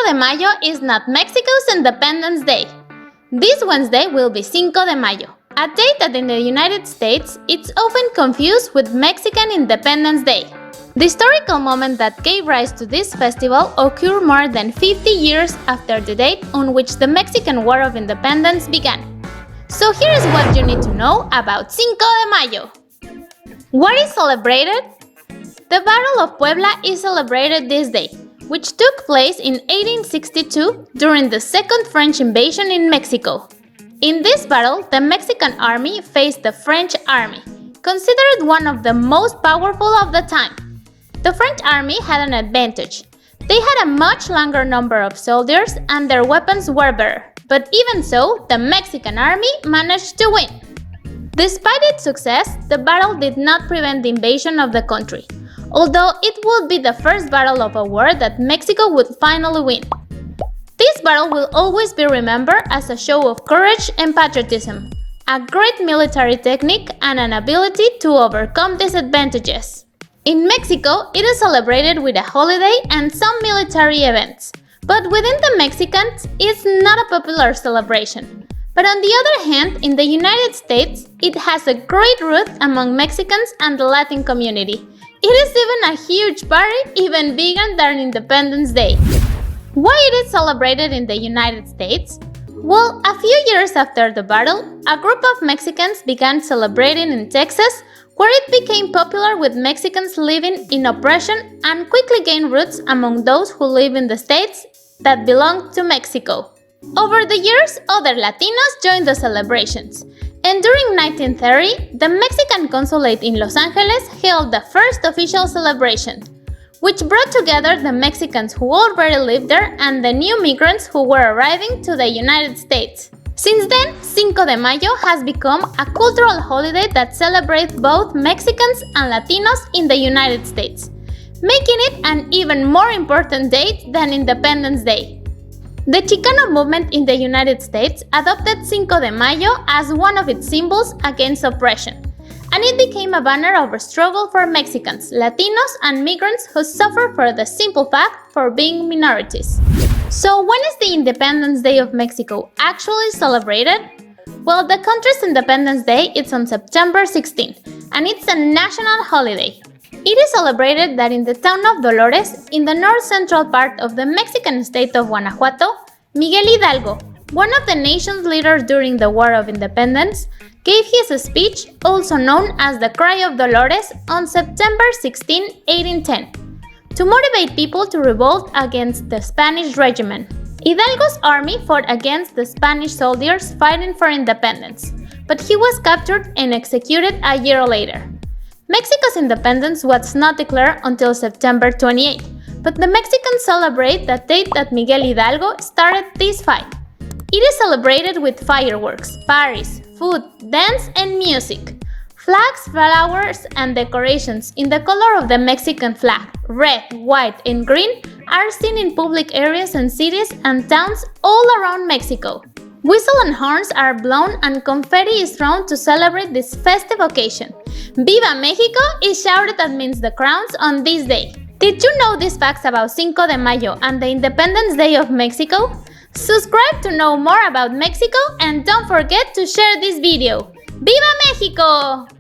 de Mayo is not Mexico's Independence Day. This Wednesday will be Cinco de Mayo, a date that in the United States it's often confused with Mexican Independence Day. The historical moment that gave rise to this festival occurred more than 50 years after the date on which the Mexican War of Independence began. So here's what you need to know about Cinco de Mayo. What is celebrated? The Battle of Puebla is celebrated this day, which took place in 1862 during the Second French invasion in Mexico. In this battle, the Mexican army faced the French army, considered one of the most powerful of the time. The French army had an advantage. They had a much longer number of soldiers and their weapons were better, but even so, the Mexican army managed to win. Despite its success, the battle did not prevent the invasion of the country, although it would be the first battle of a war that Mexico would finally win. This battle will always be remembered as a show of courage and patriotism, a great military technique, and an ability to overcome disadvantages. In Mexico, it is celebrated with a holiday and some military events, but within the Mexicans, it's not a popular celebration. But on the other hand, in the United States, it has a great root among Mexicans and the Latin community. It is even a huge party, even bigger than Independence Day. Why it is celebrated in the United States? Well, a few years after the battle, a group of Mexicans began celebrating in Texas, where it became popular with Mexicans living in oppression and quickly gained roots among those who live in the states that belong to Mexico. Over the years, other Latinos joined the celebrations, and during 1930, the Mexican consulate in Los Angeles held the first official celebration, which brought together the Mexicans who already lived there and the new migrants who were arriving to the United States. Since then, Cinco de Mayo has become a cultural holiday that celebrates both Mexicans and Latinos in the United States, making it an even more important date than Independence Day. The Chicano movement in the United States adopted Cinco de Mayo as one of its symbols against oppression, and it became a banner of a struggle for Mexicans, Latinos, and migrants who suffer for the simple fact for being minorities. So when is the Independence Day of Mexico actually celebrated? Well, the country's Independence Day is on September 16, and it's a national holiday. It is celebrated that in the town of Dolores, in the north-central part of the Mexican state of Guanajuato, Miguel Hidalgo, one of the nation's leaders during the War of Independence, gave his speech, also known as the Cry of Dolores, on September 16, 1810. To motivate people to revolt against the Spanish regime. Hidalgo's army fought against the Spanish soldiers fighting for independence, but he was captured and executed a year later. Mexico's independence was not declared until September 28, but the Mexicans celebrate the date that Miguel Hidalgo started this fight. It is celebrated with fireworks, parties, food, dance, and music. Flags, flowers, and decorations in the color of the Mexican flag, red, white, and green, are seen in public areas and cities and towns all around Mexico. Whistles and horns are blown and confetti is thrown to celebrate this festive occasion. Viva Mexico is shouted amidst the crowds on this day. Did you know these facts about Cinco de Mayo and the Independence Day of Mexico? Subscribe to know more about Mexico and don't forget to share this video. ¡Viva México!